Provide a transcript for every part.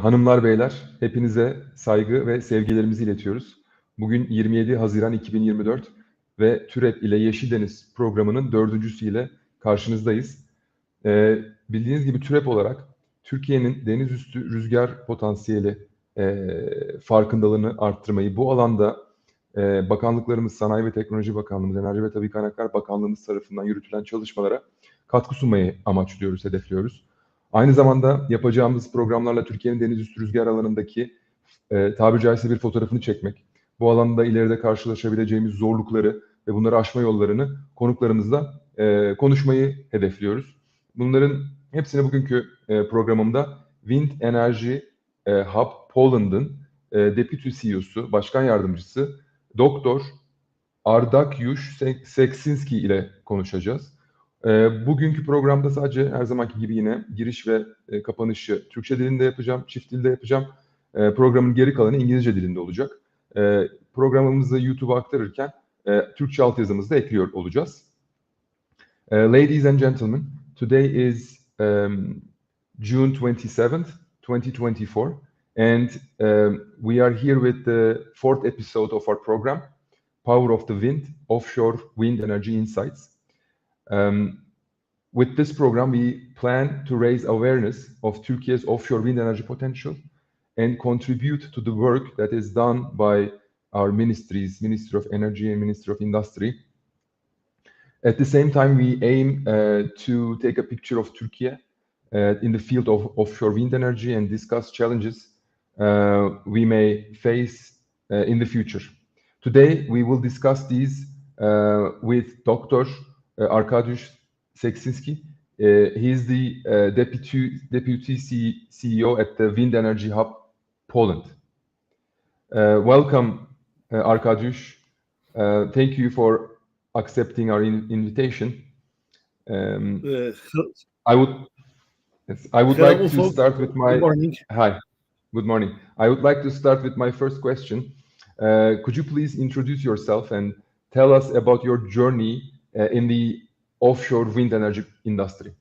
Hanımlar, beyler, hepinize saygı ve sevgilerimizi iletiyoruz. Bugün 27 Haziran 2024 ve TÜREB ile Yeşil Deniz programının dördüncüsüyle karşınızdayız. Bildiğiniz gibi TÜREB olarak Türkiye'nin deniz üstü rüzgar potansiyeli farkındalığını arttırmayı, bu alanda bakanlıklarımız, Sanayi ve Teknoloji Bakanlığımız, Enerji ve Tabii Kaynaklar Bakanlığımız tarafından yürütülen çalışmalara katkı sunmayı amaçlıyoruz, hedefliyoruz. Aynı zamanda yapacağımız programlarla Türkiye'nin deniz üstü rüzgar alanındaki tabiri caizse bir fotoğrafını çekmek, bu alanda ileride karşılaşabileceğimiz zorlukları ve bunları aşma yollarını konuklarımızla konuşmayı hedefliyoruz. Bunların hepsini bugünkü programımda Wind Energy Hub Poland'ın Deputy CEO'su, Başkan Yardımcısı Doktor Arkadyusz SEKSCINSKI ile konuşacağız. Bugünkü programda sadece her zamanki gibi yine giriş ve kapanışı Türkçe dilinde yapacağım, çift dilde yapacağım. Programın geri kalanı İngilizce dilinde olacak. Programımızı YouTube'a aktarırken Türkçe altyazımızı da ekliyor olacağız. Ladies and gentlemen, today is June 27th, 2024, and we are here with the fourth episode of our program, Power of the Wind, Offshore Wind Energy Insights. With this program, we plan to raise awareness of Turkey's offshore wind energy potential and contribute to the work that is done by our ministries, Ministry of Energy and Ministry of Industry. At the same time, we aim to take a picture of Turkey in the field of offshore wind energy and discuss challenges we may face in the future. Today, we will discuss these with Dr. Arkadyusz SEKSCINSKI. He is the Deputy CEO at the Wind Energy Hub Poland. Welcome, Arkadyusz. Thank you for accepting our invitation. I would like to Ufuk. start with my... Good morning. Hi, good morning. I would like to start with my first question. Could you please introduce yourself and tell us about your journey in the offshore wind energy industry?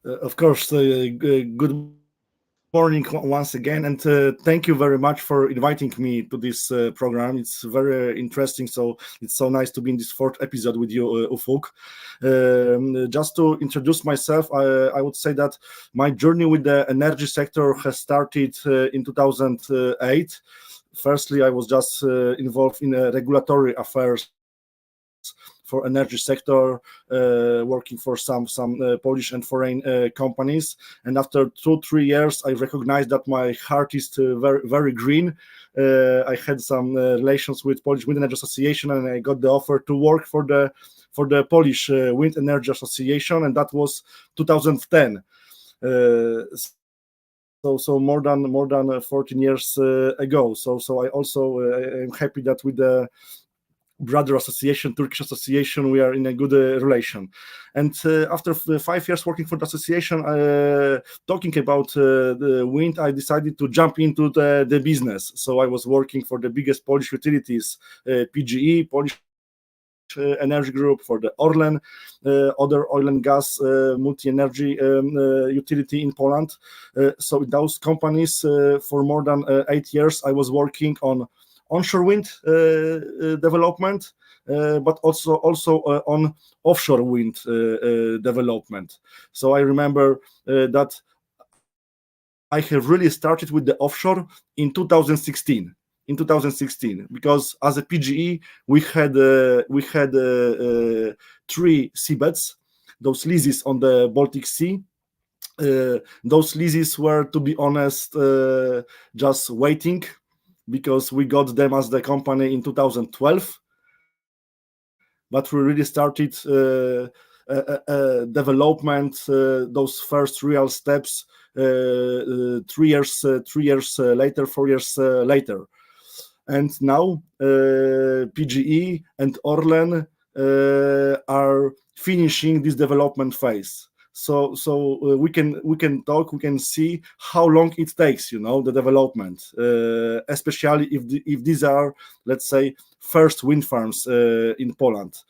Of course, good morning once again, and thank you very much for inviting me to this program. It's very interesting, so it's so nice to be in this fourth episode with you, Ufuk. Just to introduce myself, I would say that my journey with the energy sector has started in 2008. Firstly, I was just involved in regulatory affairs for energy sector, working for some Polish and foreign companies. And after 2-3 years, I recognized that my heart is very, very green. I had some relations with Polish Wind Energy Association, and I got the offer to work for the Polish Wind Energy Association, and that was 2010. So more than 14 years ago. So I also am happy that with the brother association, Turkish association, we are in a good relation. And after 5 years working for the association, talking about the wind, I decided to jump into the business. So I was working for the biggest Polish utilities, PGE, Polish Energy Group, for the Orlen, other oil and gas multi-energy utility in Poland. So those companies, for more than 8 years, I was working on onshore wind development, but also on offshore wind development. So I remember that I have really started with the offshore in 2016. Because as a PGE we had 3 seabeds, those leases on the Baltic Sea. Those leases were, to be honest, just waiting, because we got them as the company in 2012, but we really started development, those first real steps 3 years later, 4 years later. And now PGE and Orlen are finishing this development phase. So we can talk, we can see how long it takes, the development, especially if these are, let's say, first wind farms in Poland.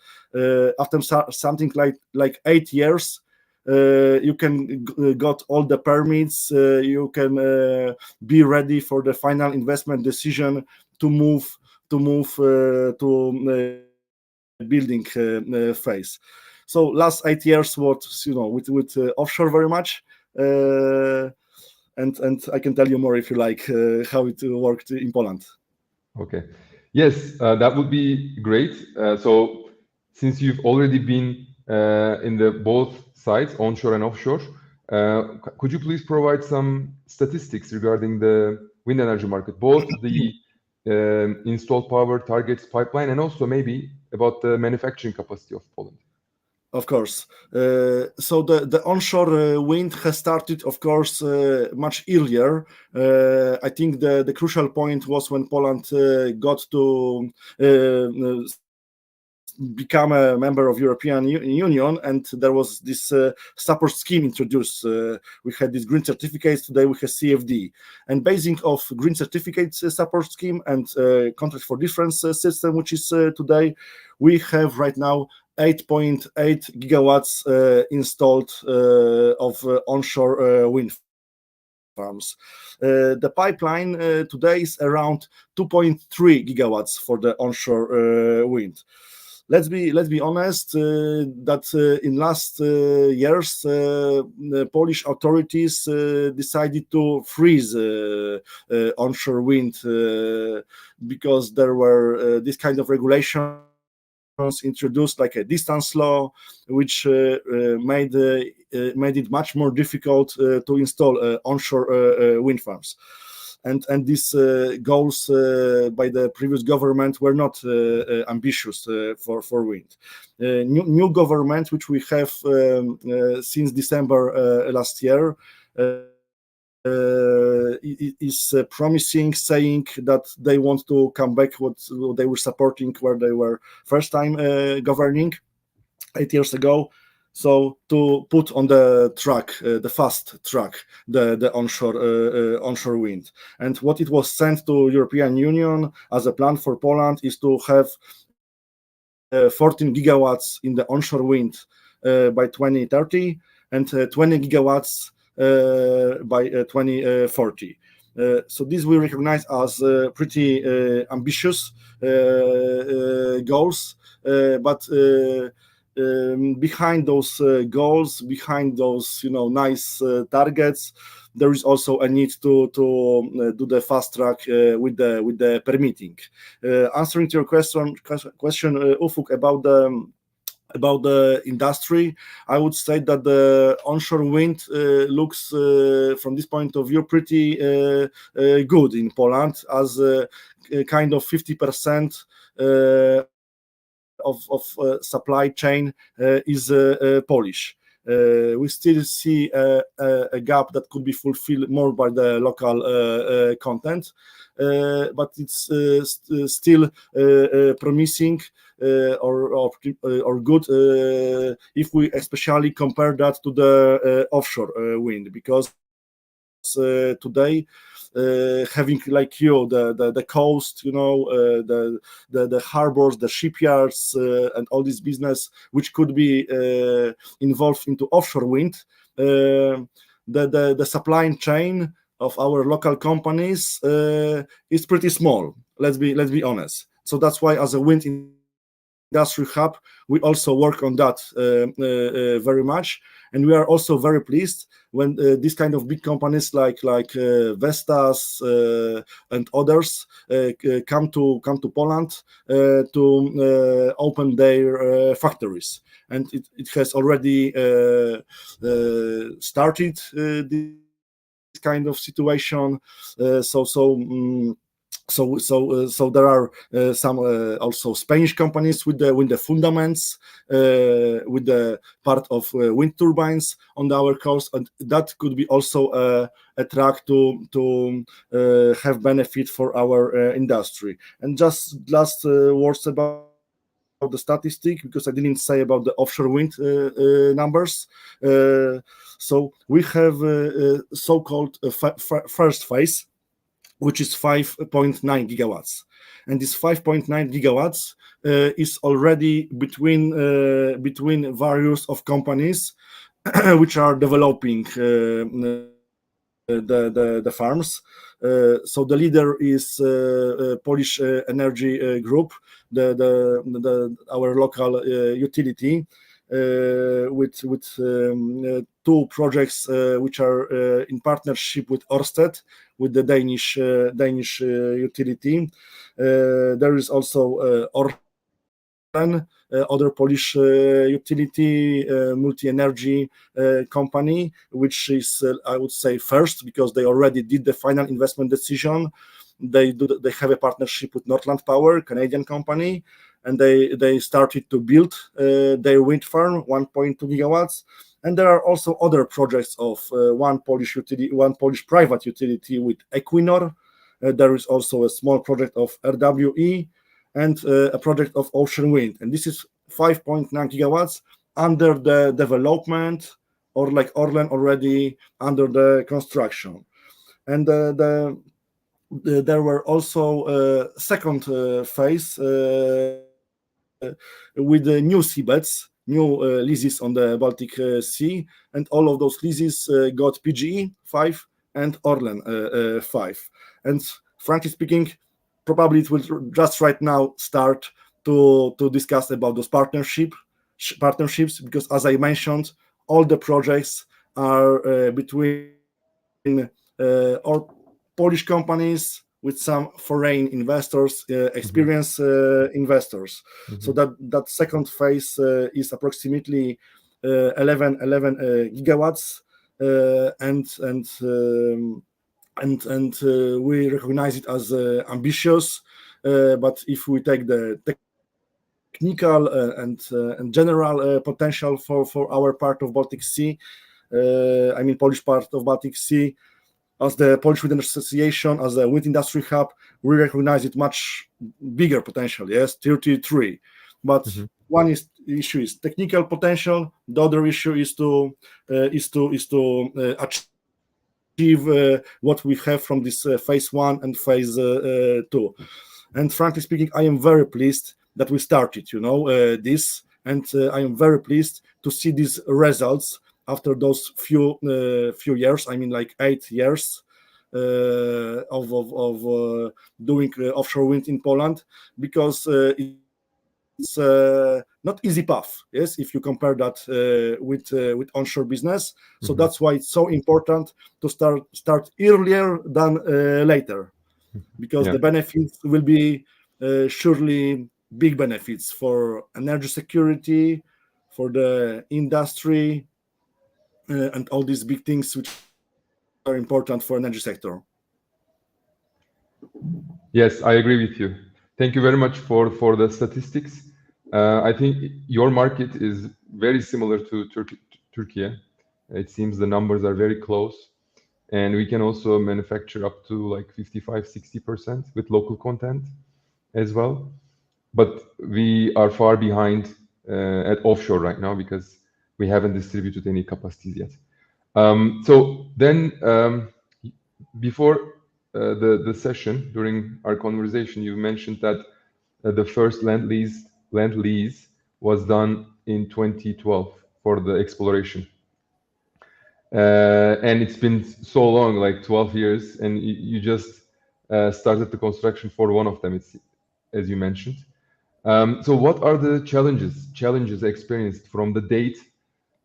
After something like 8 years, you can got all the permits. You can be ready for the final investment decision to move to building phase. So last 8 years was with offshore very much, and I can tell you more if you like how it worked in Poland. Okay. Yes, that would be great. So since you've already been in the both sides, onshore and offshore, could you please provide some statistics regarding the wind energy market, both the installed power targets pipeline and also maybe about the manufacturing capacity of Poland? Of course. So the onshore wind has started, of course, much earlier. I think the crucial point was when Poland got to become a member of European Union, and there was this support scheme introduced. We had these green certificates. Today we have CFD, and basing of green certificates support scheme and contract for difference system, which is today, we have right now 8.8 gigawatts installed of onshore wind farms. The pipeline today is around 2.3 gigawatts for the onshore wind. Let's be honest that in last years the Polish authorities decided to freeze onshore wind because there were this kind of regulations introduced, like a distance law, which made it much more difficult to install onshore wind farms. And these goals by the previous government were not ambitious for wind. New government, which we have since December last year, is promising, saying that they want to come back what they were supporting where they were first time governing 8 years ago. So to put on the track, the fast track, the onshore wind. And what it was sent to European Union as a plan for Poland is to have 14 gigawatts in the onshore wind by 2030 and 20 gigawatts by 2040. So this we recognize as pretty ambitious goals, but behind those goals, behind those nice targets, there is also a need to do the fast track with the permitting. Answering to your question, Ufuk, about the industry, I would say that the onshore wind looks from this point of view pretty good in Poland, as kind of 50% of supply chain is Polish. We still see a gap that could be fulfilled more by the local content, but it's still promising or good if we especially compare that to the offshore wind, because today having like the coast, the harbors, the shipyards, and all this business which could be involved into offshore wind, the supply chain of our local companies is pretty small. Let's be honest. So that's why, as a wind industry hub, we also work on that very much, and we are also very pleased when these kind of big companies like Vestas and others come to Poland to open their factories, and it has already started this kind of situation. So there are some also Spanish companies with the fundaments, with the part of wind turbines on our coast, and that could be also a track to have benefit for our industry. And just last words about the statistic, because I didn't say about the offshore wind numbers. So we have so-called first phase, which is 5.9 gigawatts. And this 5.9 gigawatts is already between various of companies which are developing the farms. So the leader is Polish Energy Group, our local utility, with two projects which are in partnership with Ørsted, with the Danish utility. There is also other Polish utility, multi-energy company, which is, I would say, first, because they already did the final investment decision. They have a partnership with Northland Power, Canadian company, and they started to build their wind farm, 1.2 gigawatts. And there are also other projects of one Polish private utility with Equinor. There is also a small project of RWE, and a project of ocean wind, and this is 5.9 gigawatts under the development, or like Orlen already under the construction. And there were also second phase with the new seabeds, new leases on the Baltic Sea, and all of those leases got PGE 5 and Orlen 5. And frankly speaking, probably it will just right now start to discuss about those partnerships, because as I mentioned, all the projects are between or Polish companies with some foreign investors, experienced investors. Mhm. So that second phase is approximately 11 gigawatts, and we recognize it as ambitious, but if we take the technical and general potential for our part of Baltic Sea, I mean Polish part of Baltic Sea, as the Polish Wind Association, as a wind industry hub, we recognize it much bigger potential. Yes, 33. But one issue is technical potential. The other issue is to achieve what we have from this phase 1 and phase 2. And frankly speaking, I am very pleased that we started, this, and I am very pleased to see these results after those few years. I mean, like 8 years of doing offshore wind in Poland, because it's not easy path. Yes, if you compare that with onshore business. So that's why it's so important to start earlier than later, because the benefits will be surely big benefits for energy security, for the industry, and all these big things which are important for energy sector. Yes, I agree with you. Thank you very much for the statistics. I think your market is very similar to Turkey. It seems the numbers are very close, and we can also manufacture up to like 55-60% with local content as well. But we are far behind at offshore right now, because we haven't distributed any capacities yet. So then, before the session, during our conversation, you mentioned that the first land lease was done in 2012 for the exploration, and it's been so long, like 12 years, and you just started the construction for one of them, as you mentioned. So what are the challenges experienced from the date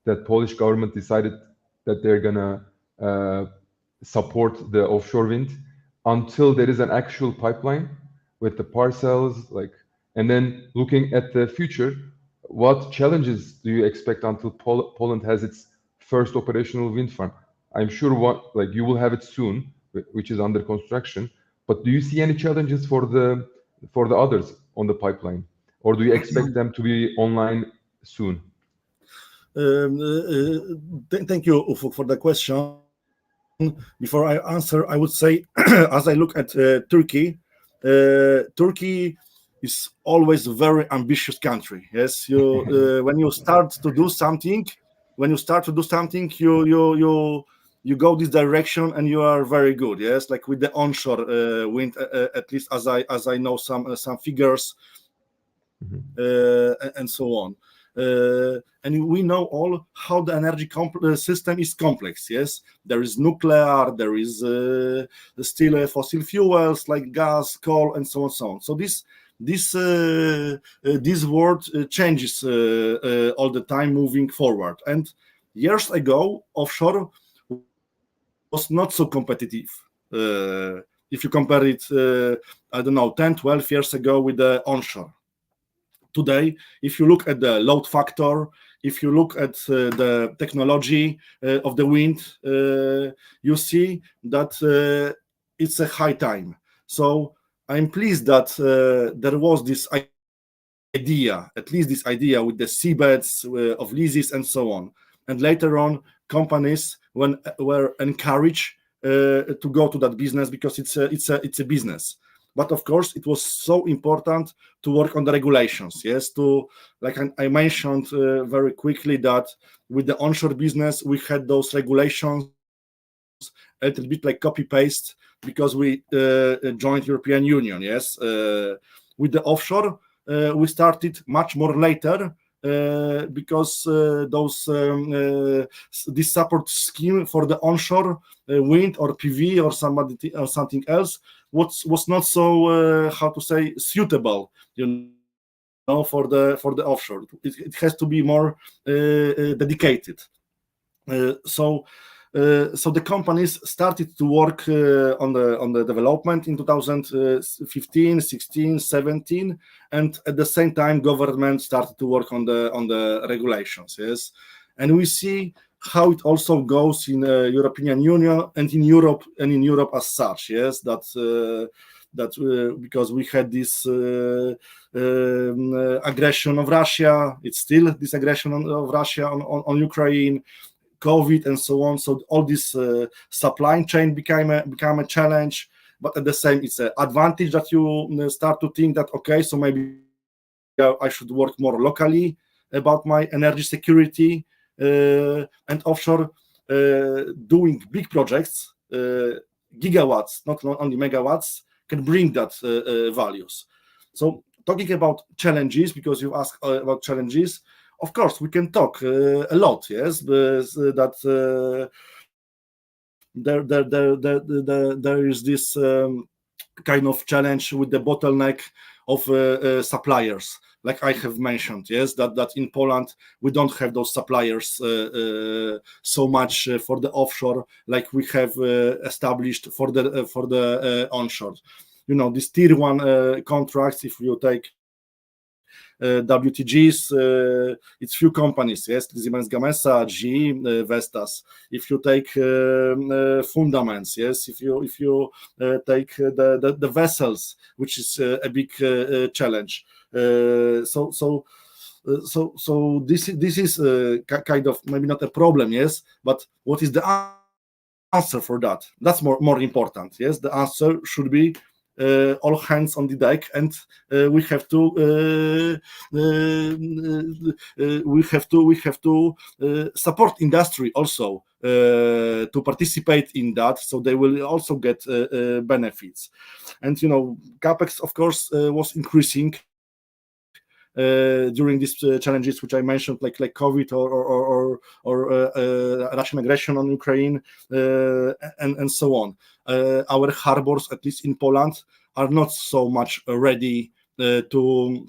that Polish government decided that they're gonna support the offshore wind until there is an actual pipeline with the parcels, and then looking at the future, what challenges do you expect until Poland has its first operational wind farm? I'm sure you will have it soon, which is under construction. But do you see any challenges for the others on the pipeline, or do you expect them to be online soon? Thank you, Ufuk, for the question. Before I answer, I would say, as I look at Turkey, Turkey is always a very ambitious country. Yes, when you start to do something, you go this direction and you are very good. Yes, like with the onshore wind, at least as I know some figures, and so on. and we know all how the energy system is complex. Yes, there is nuclear, there is still fossil fuels like gas, coal, and so on, so on. So this world changes all the time, moving forward. And years ago, offshore was not so competitive. If you compare it, I don't know, 10, 12 years ago with the onshore. Today, if you look at the load factor, if you look at the technology of the wind, you see that it's a high time. So I'm pleased that there was this idea, at least this idea with the seabeds of leases and so on. And later on, companies were encouraged to go to that business because it's a business. But of course, it was so important to work on the regulations. Yes, to, like I mentioned very quickly, that with the onshore business we had those regulations a little bit like copy paste because we joined European Union. Yes, with the offshore we started much more later. Because this support scheme for the onshore wind or PV or something else was not so how to say suitable, for the offshore. It has to be more dedicated. So the companies started to work on the development in 2015, 16, 17, and at the same time, government started to work on the regulations. Yes, and we see how it also goes in European Union and in Europe as such. Yes, that because we had this aggression of Russia, it's still this aggression of Russia on Ukraine. COVID and so on. So all this supply chain became a challenge, but at the same, it's an advantage that you start to think that, okay, so maybe I should work more locally about my energy security, and offshore doing big projects, gigawatts, not only megawatts, can bring that values. So talking about challenges, because you asked about challenges, of course, we can talk a lot, yes, but that there is this kind of challenge with the bottleneck of suppliers, like I have mentioned, yes, that in Poland we don't have those suppliers so much for the offshore like we have established for the onshore. These tier 1 contracts, if you take WTGs, it's few companies, yes, Siemens Gamesa, GE, Vestas. If you take fundaments, yes, if you take the vessels, which is a big challenge. So this is kind of maybe not a problem, yes, but what is the answer for that? That's more important, yes. The answer should be all hands on the deck, and we have to support industry also to participate in that, so they will also get benefits. And capex, of course, was increasing during these challenges which I mentioned, like COVID or Russian aggression on Ukraine, and so on. Our harbors, at least in Poland, are not so much ready to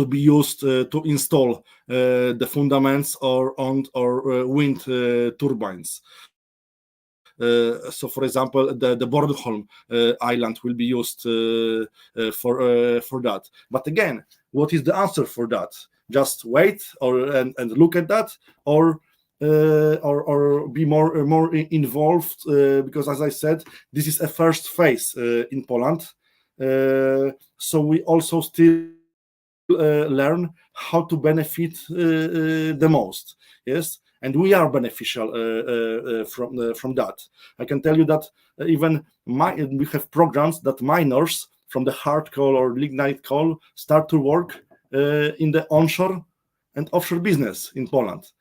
be used to install the fundaments or wind turbines. So, for example, the Bornholm island will be used for that. But again, what is the answer for that? Just wait and look at that, or be more involved, because, as I said, this is a first phase in Poland. So we also still learn how to benefit the most. Yes. And we are beneficial from that. I can tell you that even we have programs that miners from the hard coal or lignite coal start to work in the onshore and offshore business in Poland.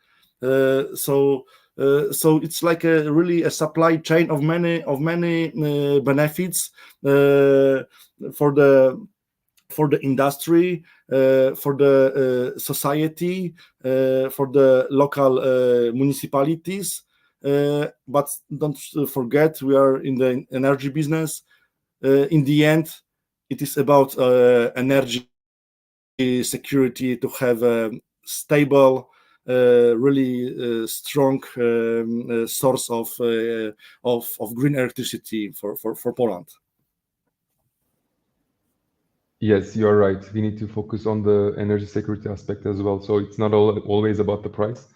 So it's like really a supply chain of many benefits for for the industry, for the society, for the local municipalities. But don't forget, we are in the energy business. In the end, it is about energy security, to have a stable, really strong source of green electricity for Poland. Yes, you're right. We need to focus on the energy security aspect as well. So it's not always about the price,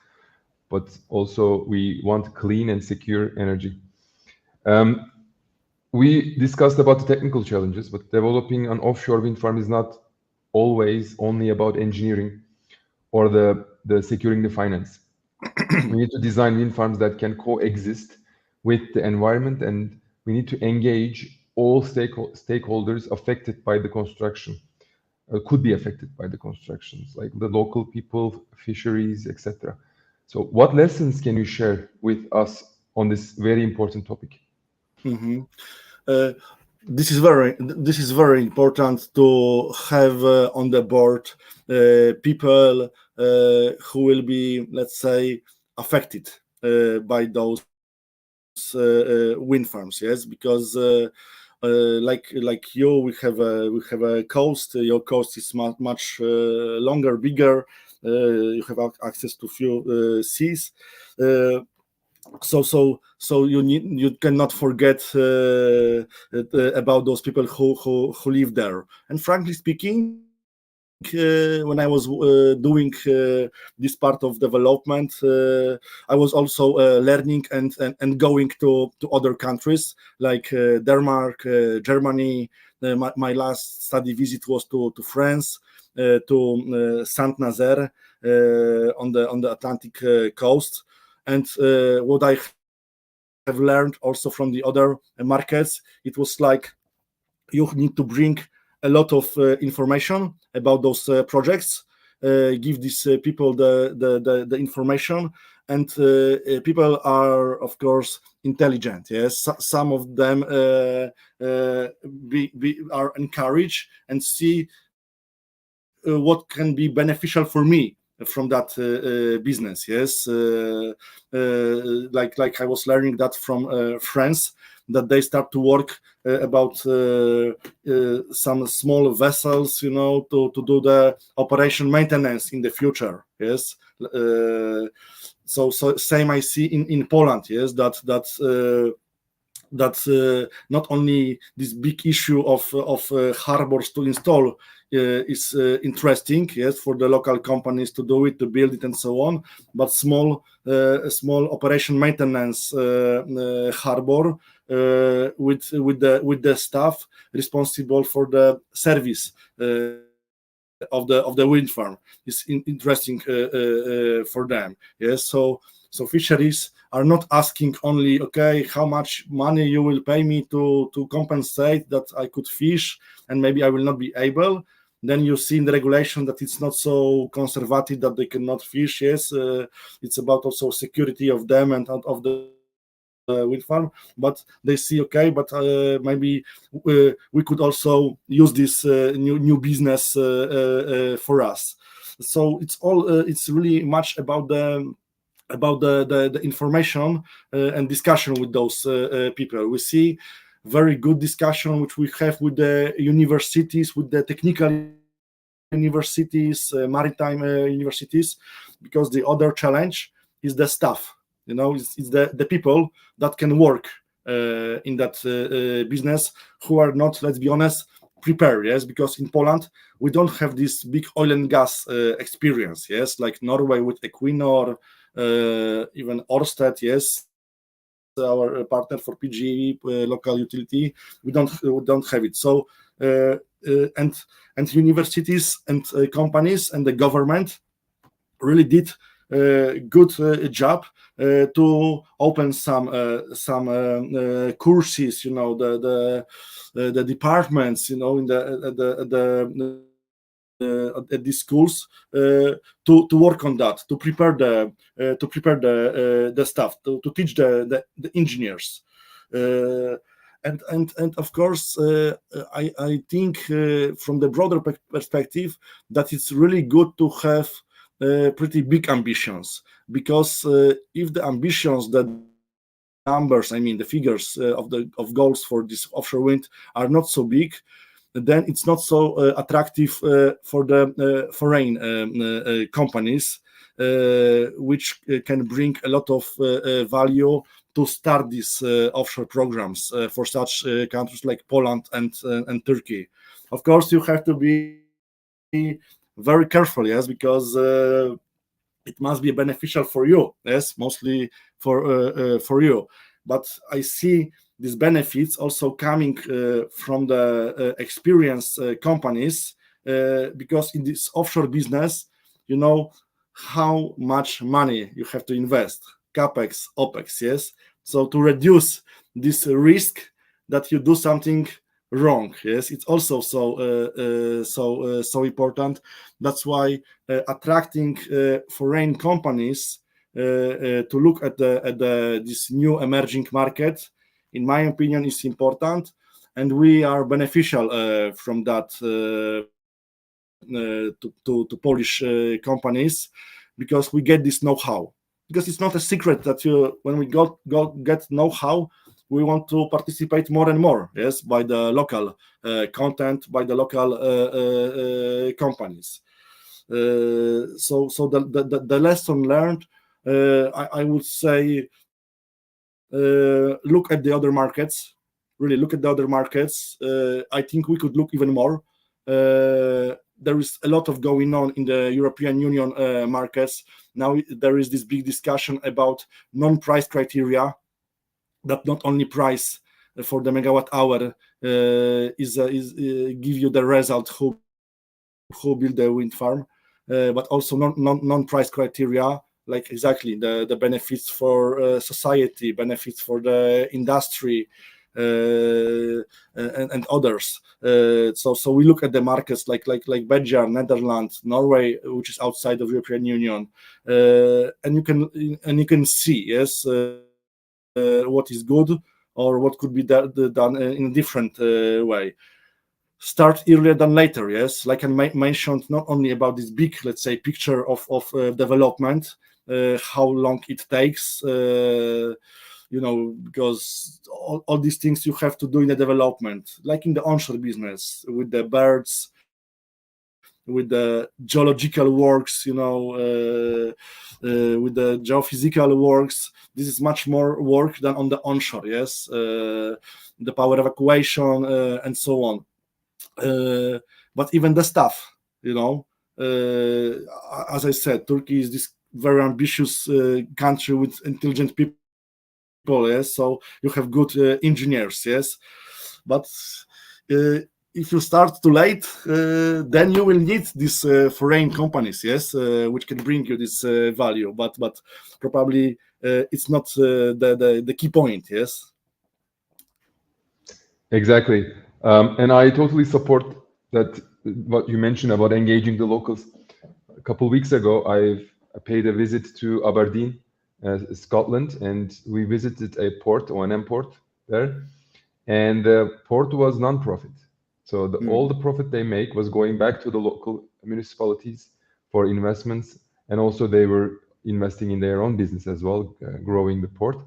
but also we want clean and secure energy. We discussed about the technical challenges, but developing an offshore wind farm is not always only about engineering or the securing the finance. We need to design wind farms that can coexist with the environment, and we need to engage all stakeholders affected by the construction, could be affected by the constructions, like the local people, fisheries, etc. So what lessons can you share with us on this very important topic? Mm-hmm. This is very important to have on the board people who will be, let's say, affected by those wind farms. Yes, because like you, we have a coast. Your coast is much longer, bigger. You have access to few seas. So you cannot forget about those people who live there. And frankly speaking, when I was doing this part of development, I was also learning and going to other countries like Denmark, Germany. My last study visit was to France, to Saint-Nazaire on the Atlantic coast. And what I have learned also from the other markets, it was like you need to bring a lot of information about those projects, give these people the information, and people are, of course, intelligent. Yes, some of them are encouraged and see what can be beneficial for me from that business. Yes, like I was learning that from France, that they start to work about some small vessels, to do the operation maintenance in the future. Yes, so same I see in Poland. Yes, that not only this big issue of harbors to install is interesting, yes, for the local companies to do it, to build it, and so on, but small operation maintenance harbor with the staff responsible for the service of the wind farm is interesting for them. Yes, so fisheries are not asking only, okay, how much money you will pay me to compensate that I could fish and maybe I will not be able. Then you see in the regulation that it's not so conservative that they cannot fish. Yes, it's about also security of them and of the wind farm. But they see, okay, but maybe we could also use this new business for us. So it's really much about the information and discussion with those people. We see very good discussion which we have with the universities, with the technical universities, maritime universities, because the other challenge is the staff. It's the people that can work in that business who are not, let's be honest, prepared. Yes, because in Poland we don't have this big oil and gas experience. Yes, like Norway with Equinor, even Ørsted. Yes, our partner for PGE, local utility. We don't have it. So and universities and companies and the government really did good job to open some courses, the departments, in at these schools to work on that, to prepare the staff, to teach the engineers, and of course, I think from the broader perspective that it's really good to have pretty big ambitions, because if the ambitions, the numbers, I mean the figures of goals for this offshore wind are not so big, then it's not so attractive for the foreign companies, which can bring a lot of value to start these offshore programs for such countries like Poland and Turkey. Of course, you have to be very careful, yes, because it must be beneficial for you, yes, mostly for you. But I see these benefits also coming from the experienced companies, because in this offshore business, you know how much money you have to invest, capex, opex, yes. So to reduce this risk that you do something wrong, yes, it's also so important. That's why attracting foreign companies to look at this new emerging market, in my opinion, is important, and we are beneficial from that to Polish companies, because we get this know-how. Because it's not a secret that when we get know-how, we want to participate more and more, yes, by the local content, by the local companies. So the lesson learned, I would say, look at the other markets. Really look at the other markets. I think we could look even more. There is a lot of going on in the European Union markets. Now there is this big discussion about non-price criteria, that not only price for the megawatt hour is give you the result who build the wind farm, but also non-price criteria, like exactly the benefits for society, benefits for the industry, and others. So we look at the markets like Belgium, Netherlands, Norway, which is outside of European Union, and you can see, yes, what is good or what could be done in a different way. Start earlier than later, yes. Like I mentioned, not only about this big, let's say, picture of development, how long it takes, because all these things you have to do in the development, like in the onshore business, with the birds, with the geological works, with the geophysical works. This is much more work than on the onshore, yes, the power evacuation and so on. But even the staff, as I said, Turkey is this very ambitious country with intelligent people, yes. So you have good engineers, yes. But if you start too late, then you will need these foreign companies, yes, which can bring you this value. But probably it's not the key point, yes. Exactly. And I totally support that, what you mentioned about engaging the locals. A couple of weeks ago, I paid a visit to Aberdeen, Scotland, and we visited a port, O&M port there. And the port was non-profit. So all the profit they make was going back to the local municipalities for investments. And also they were investing in their own business as well, growing the port.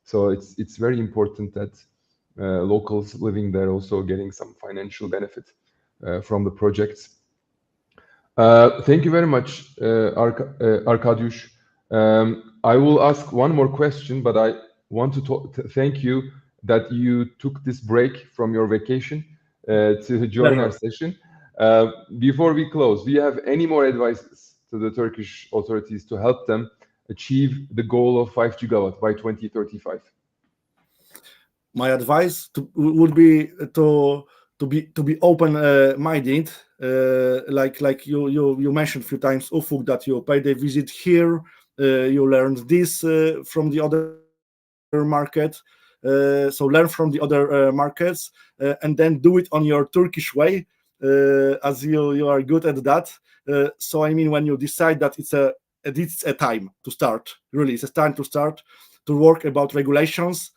So it's very important that locals living there also getting some financial benefit from the projects. Thank you very much, Arkadiusz. I will ask one more question, but I want to thank you that you took this break from your vacation to join our session. Before we close, do you have any more advices to the Turkish authorities to help them achieve the goal of 5 gigawatt by 2035? My advice would be to be open-minded, like you mentioned a few times, Ufuk, that you paid a visit here, you learned this from the other market. So learn from the other markets, and then do it on your Turkish way, as you are good at that. So I mean, when you decide that it's a time to start, really, it's a time to start to work about regulations.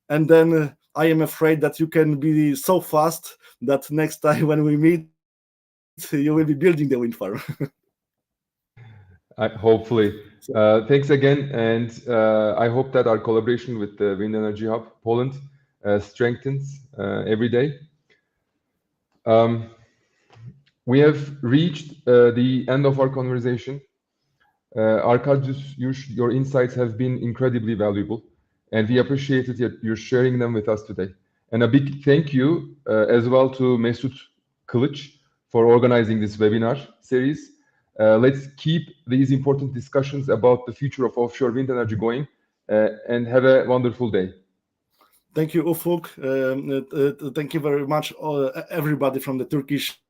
And then I am afraid that you can be so fast that next time when we meet, you will be building the wind farm. Hopefully. Thanks again, and I hope that our collaboration with the Wind Energy Hub Poland strengthens every day. We have reached the end of our conversation. Arkadiusz, your insights have been incredibly valuable, and we appreciated your sharing them with us today. And a big thank you as well to Mesut Kılıç for organizing this webinar series. Let's keep these important discussions about the future of offshore wind energy going, and have a wonderful day. Thank you, Ufuk. Thank you very much, everybody from the Turkish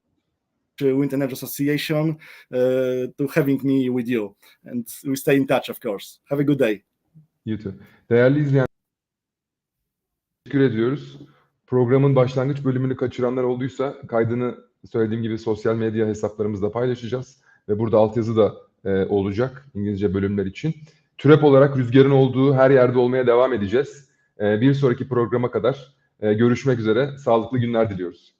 Wind Energy Association, to having me with you. And we stay in touch, of course. Have a good day. You too. Değerli izleyenler, teşekkür ediyoruz. Programın başlangıç bölümünü kaçıranlar olduysa kaydını söylediğim gibi sosyal medya hesaplarımızda paylaşacağız. Ve burada altyazı da olacak İngilizce bölümler için. TÜREB olarak rüzgarın olduğu her yerde olmaya devam edeceğiz. Bir sonraki programa kadar görüşmek üzere. Sağlıklı günler diliyoruz.